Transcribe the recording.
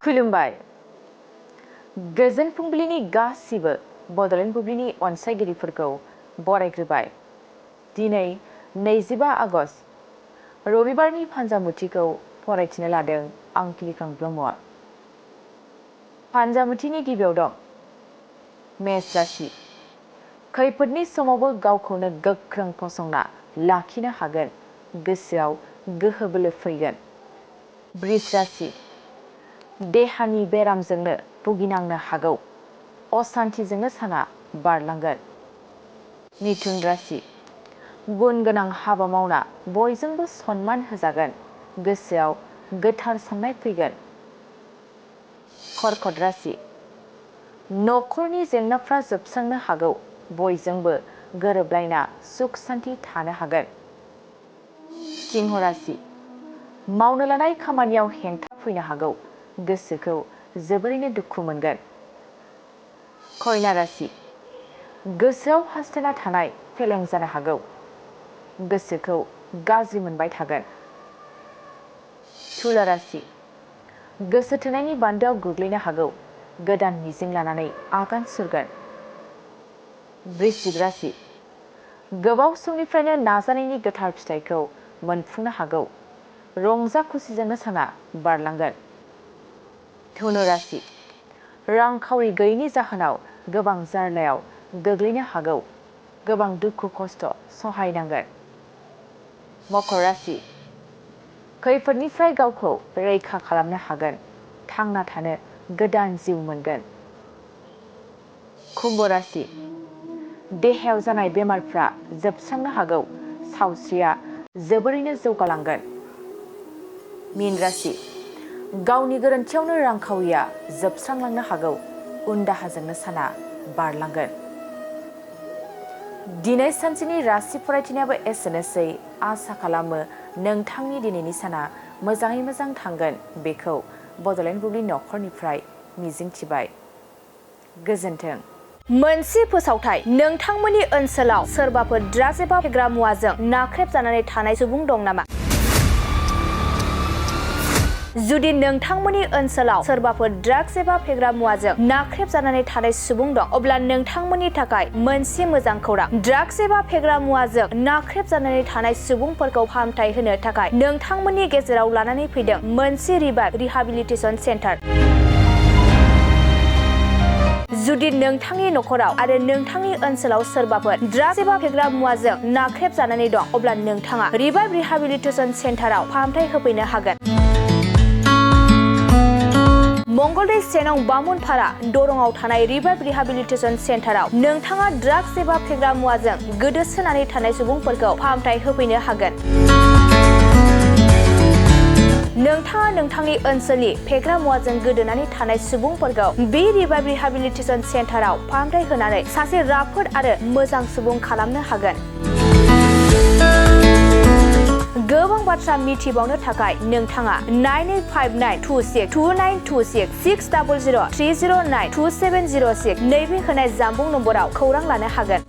खुलुमबाय गोजोन फुंबिलिनि गासिबो बड'लेण्ड बुब्लिनि अनसायगिरिफोरखौ बरायग्रोबाय। दिनै 25 आगस्ट रबिबारनि फान्जामुथिखौ फरायथिनो लादों आं किलिखां ब्रह्मआ। फान्जामुथिनि गिबियाव दं मेष राशि। खैफोदनि समावबो गावखौनो गोख्रों फसंना लाखिनो हागोन, गोसोआव गोहो बोलो फैगोन। बृष राशि। देहानि बेरामजोंनो भुगिनांनो हागौ, असान्थिजोंनो साना बारलांगोन। मिथुन राशि। गुन गोनां हाबा मावना बयजोंबो सनमान होजागोन, गोसोआव गोथार साननाय फैगोन। कर्कट राशि। नखरनि जेंनाफ्रा जोबस्रांनो हागौ, बयजोंबो गोरोबलायना सुख सान्थि थानो हागोन। सिंह राशि। मावनो लानाय खामानियाव हेंथा फैनो हागौ, गोसोखौ जोबोरैनो दुखु मोनगोन। कन्या राशि। गोसोआव हास्थायना थानाय फेलें जानो हागौ, गोसोखौ गाज्रि मोनबाय थागोन। तुला राशि। गोसो थोनायनि बान्दोआव गोग्लैनो हागौ, गोदान मिजिं लानानै आगान सुरगोन। वृश्चिक राशि। गोबाव समनिफ्रायनो नाजानायनि गोथार फिथाइखौ मोनफुंनो हागौ, रंजा खुसिजोंनो साना बारलांगोन। धनु राशि। रांखावरि गैयैनि जाहोनाव गोबां जार्लायाव गोग्लैनो हागौ, गोबां दुखु खस्थ' सहायनांगोन। मकर राशि। खैफोदनिफ्राय गावखौ रैखा खालामनो हागोन, थांना थानो गोदान जिउ मोनगोन। कुम्भ राशि। देहायाव जानाय बेमारफ्रा जोबस्रांनो हागौ, सावस्रिया जोबोरैनो जौगालांगोन। मीन राशि। गावनि गोरोन्थियावनो रांखावरिया जोबस्रांलांनो हागौ, उन दाहाजोंनो साना बारलांगोन। दिनै सानसेनि राशि फरायथिनायाबो एसेनोसै। आसा खालामो नोंथांनि दिनैनि साना मोजाङै मोजां थांगोन, बेखौ बड'लेण्ड बुब्लि नखरनिफ्राय मिजिंथिबाय। गोजोन्थों। मोनसे फोसावथाय। नोंथांमोननि ओनसोलाव सोरबाफोर ड्राग्स एबा फेग्रा मुवाजों नाख्रेबजानानै थानाय सुबुं दं नामा? जुदि नोंथांमोननि ओनसोलाव सोरबाफोर ड्राग्स एबा फेग्रा मुवाजों नाख्रेबजानानै थानाय सुबुं दं, अब्ला नोंथांमोननि थाखाय मोनसे मोजां खौरां। ड्राग्स एबा फेग्रा मुवाजों नाख्रेबजानानै थानाय सुबुंफोरखौ फाहामथाय होनो थाखाय नोंथांमोननि गेजेराव लानानै फैदों मोनसे रिभाइभ रिहाबिलिटेसन सेन्टार। जुदि नोंथांनि नखराव आरो नोंथांनि ओनसोलाव सोरबाफोर ड्राग्स एबा फेग्रा मुवाजों नाख्रेबजानानै दं, अब्ला नोंथाङा रिभाइभ रिहाबिलिटेसन सेन्टाराव फाहामथाय होफैनो हागोन। मंगलदै 1 नं बामुनपारा दरंआव थानाय रिभाइभ रिहाबिलिटेसन सेन्टाराव नोंथाङा ड्राग्स एबा फेग्रा मुवाजों गोदोसोनानै थानाय सुबुंफोरखौ फाहामथाय होफैनो हागोन। नोंथाङा नोंथांनि ओनसोलनि फेग्रा मुवाजों गोदोनानै थानाय सुबुंफोरखौ बे रिभाइभ रिहाबिलिटेसन सेन्टाराव फाहामथाय होनानै सासे राफोद आरो मोजां सुबुं खालामनो हागोन। गोबां बाथ्रा मिथिबावनो थाखाय नोंथाङा 9859262926 60030927006 नैबे होनाय जानबुं नम्बराव खौरां लानो हागोन।